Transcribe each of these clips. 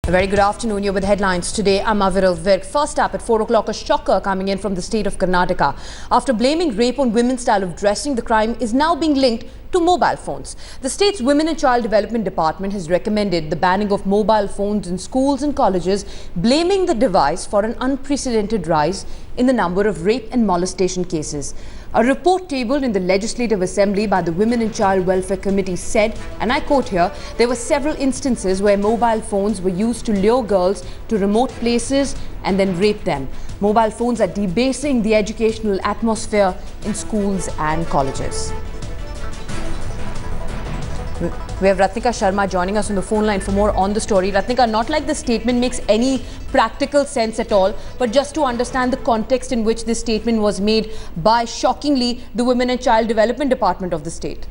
A very good afternoon. You're with headlines today. I'm Aviral Virk. First up at 4 o'clock, a shocker coming in from the state of Karnataka. After blaming rape on women's style of dressing, the crime is now being linked to mobile phones. The state's Women and Child Development Department has recommended the banning of mobile phones in schools and colleges, blaming the device for an unprecedented rise in the number of rape and molestation cases. A report tabled in the Legislative Assembly by the Women and Child Welfare Committee said, and I quote here, there were several instances where mobile phones were used to lure girls to remote places and then rape them. Mobile phones are debasing the educational atmosphere in schools and colleges. We have Ratnika Sharma joining us on the phone line for more on the story. Ratnika, not like the statement makes any practical sense at all, but just to understand the context in which this statement was made by, shockingly, the Women and Child Development Department of the state.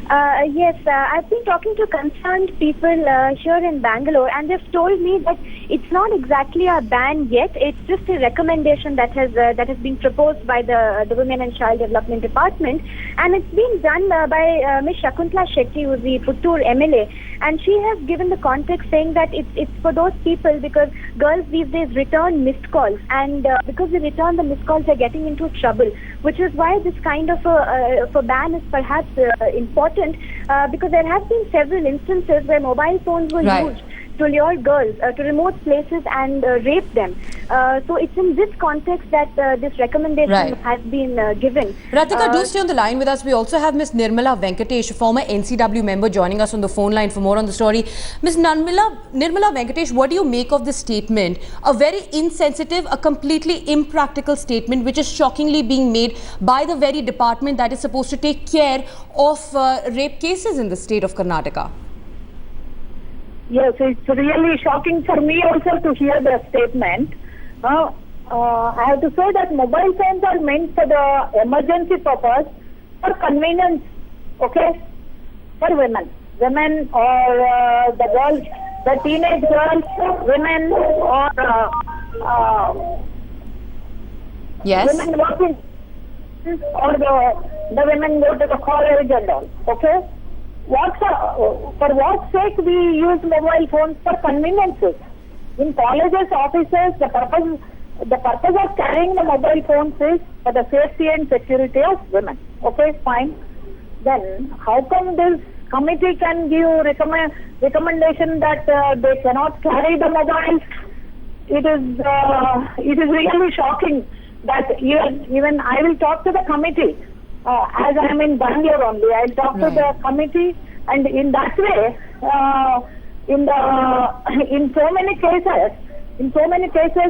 Yes, I've been talking to concerned people here in Bangalore, and they've told me that it's not exactly a ban yet. It's just a recommendation that has been proposed by the Women and Child Development Department, and it's been done by Ms. Shakuntala Shetty, who's the Puttur MLA, and she has given the context saying that it's for those people because girls these days return missed calls, and because they return the missed calls, they're getting into trouble, which is why this kind of a ban is perhaps important. Because there have been several instances where mobile phones were used to lure girls to remote places and rape them. So it's in this context that this recommendation has been given. Ratika, do stay on the line with us. We also have Ms. Nirmala Venkatesh, a former NCW member, joining us on the phone line for more on the story. Ms. Nirmala Venkatesh, what do you make of this statement? A very insensitive, a completely impractical statement which is shockingly being made by the very department that is supposed to take care of rape cases in the state of Karnataka. Yes, it's really shocking for me also to hear the statement. I have to say that mobile phones are meant for the emergency purpose, for convenience, okay, for women or the girls, the teenage girls, women or women working, or the women go to the college and all, okay. For what sake we use mobile phones? For conveniences. In colleges, offices, the purpose of carrying the mobile phones is for the safety and security of women. Okay, fine. Then how come this committee can give recommendation that they cannot carry the mobiles? It is really shocking that even I will talk to the committee. As I am in Bangalore only, I will talk to the committee, and in that way, in so many cases,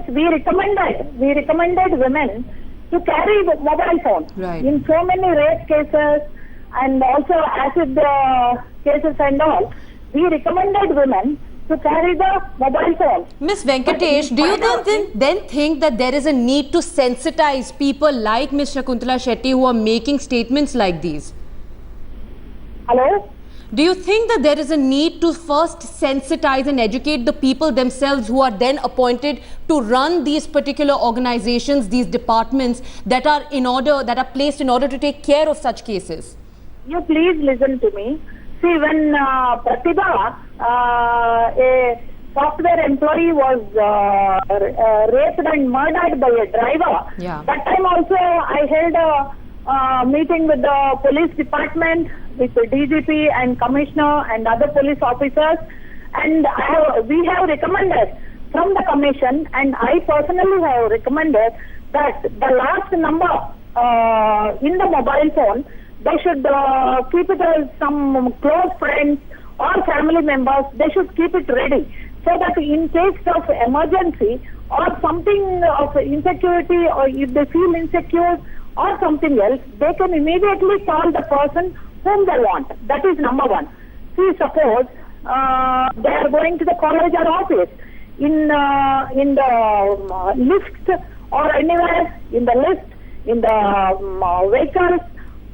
we recommended women to carry the mobile phone. In so many rape cases and also acid cases and all, we recommended women to carry the mobile phone. Ms. Venkatesh, do you then think that there is a need to sensitize people like Ms. Shakuntala Shetty who are making statements like these? Hello? Do you think that there is a need to first sensitize and educate the people themselves who are then appointed to run these particular organizations, these departments that are placed in order to take care of such cases? You please listen to me. See, when Pratibha, a software employee, was raped and murdered by a driver, that time also I held a meeting with the police department, with the DGP and commissioner and other police officers, and we have recommended from the commission, and I personally have recommended that the last number in the mobile phone, they should keep it as some close friends or family members. They should keep it ready so that in case of emergency or something of insecurity, or if they feel insecure or something else, they can immediately call the person whom they want. That is number one. See, suppose they are going to the college or office, in the lift or anywhere in the lift, in the vehicles,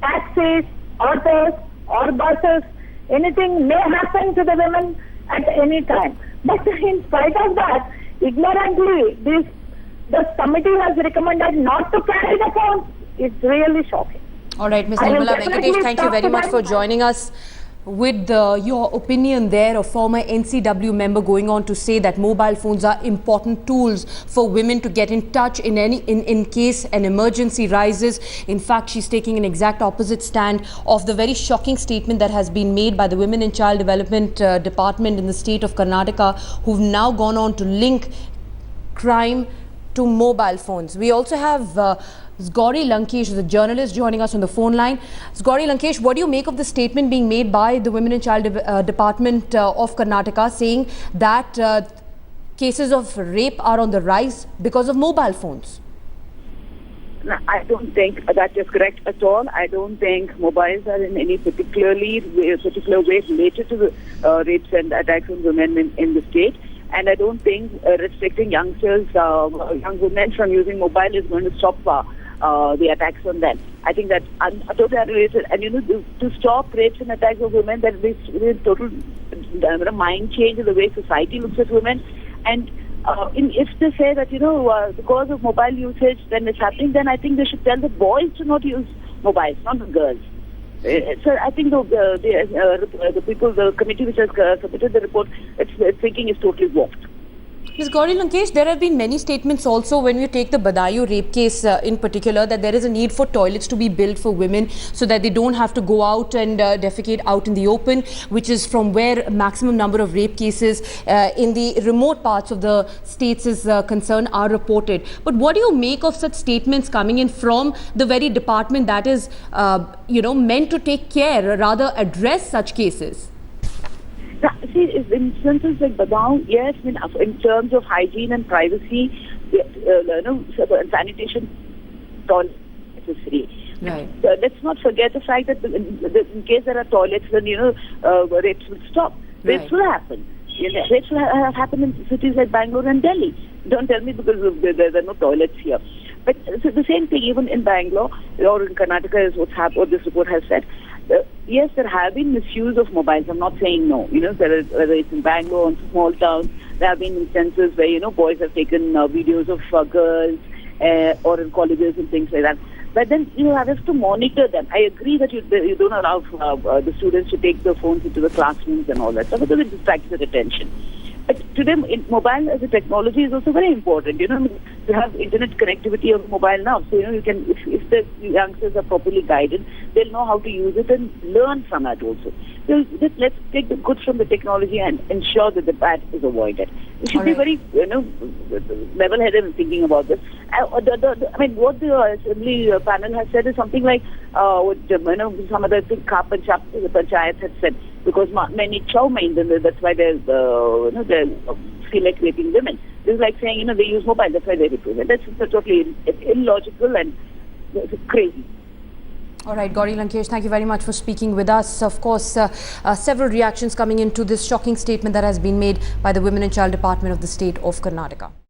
taxis, autos or buses, anything may happen to the women at any time. But in spite of that, ignorantly, this committee has recommended not to carry the phone. It's really shocking. All right, Ms. Nirmala Venkatesh, thank you very much for joining us. With your opinion there, a former NCW member going on to say that mobile phones are important tools for women to get in touch in case an emergency rises. In fact, she's taking an exact opposite stand of the very shocking statement that has been made by the Women and Child Development Department in the state of Karnataka, who've now gone on to link crime to mobile phones. We also have Gauri Lankesh, who's a journalist, joining us on the phone line. Gauri Lankesh, what do you make of the statement being made by the Women and Child Department of Karnataka, saying that cases of rape are on the rise because of mobile phones? No, I don't think that is correct at all. I don't think mobiles are in any particular way related to the rapes and attacks on women in the state. And I don't think restricting youngsters, young women from using mobile is going to stop the attacks on them. I think that's totally unrelated. And to stop rapes and attacks of women, that is total mind change in the way society looks at women. And if they say that because of mobile usage, then it's happening, then I think they should tell the boys to not use mobiles, not the girls. So I think the people, the committee which has submitted the report, its thinking is totally warped. Ms. Gauri Lankesh, there have been many statements also when you take the Badayu rape case in particular, that there is a need for toilets to be built for women so that they don't have to go out and defecate out in the open, which is from where maximum number of rape cases in the remote parts of the states is concerned are reported. But what do you make of such statements coming in from the very department that is meant to take care, rather address such cases? See, in instances like Badao, yes, in terms of hygiene and privacy, sanitation, toilets necessary. Right. Let's not forget the fact that in case there are toilets, then rapes will stop. Rapes will happen. Rapes will happen in cities like Bangalore and Delhi. Don't tell me because there are no toilets here. But so the same thing even in Bangalore or in Karnataka is what this report has said. Yes, there have been misuse of mobiles. I'm not saying no. Whether it's in Bangalore or in small towns, there have been instances where boys have taken videos of girls or in colleges and things like that. But then you have to monitor them. I agree that you don't allow the students to take the phones into the classrooms and all that stuff because it distracts their attention. But today, mobile as a technology is also very important. You have internet connectivity on mobile now, so you can, if the youngsters are properly guided, they'll know how to use it and learn from it also. So let's take the good from the technology and ensure that the bad is avoided. We should be very, level-headed in thinking about this. What the assembly panel has said is something like what some other thing, the Panchayat had said, because many chow mind, and that's why they feel like raping women. This is like saying, they use mobile, that's why they rape women. That's totally illogical and crazy. All right, Gauri Lankesh, thank you very much for speaking with us. Of course, several reactions coming into this shocking statement that has been made by the Women and Child Department of the state of Karnataka.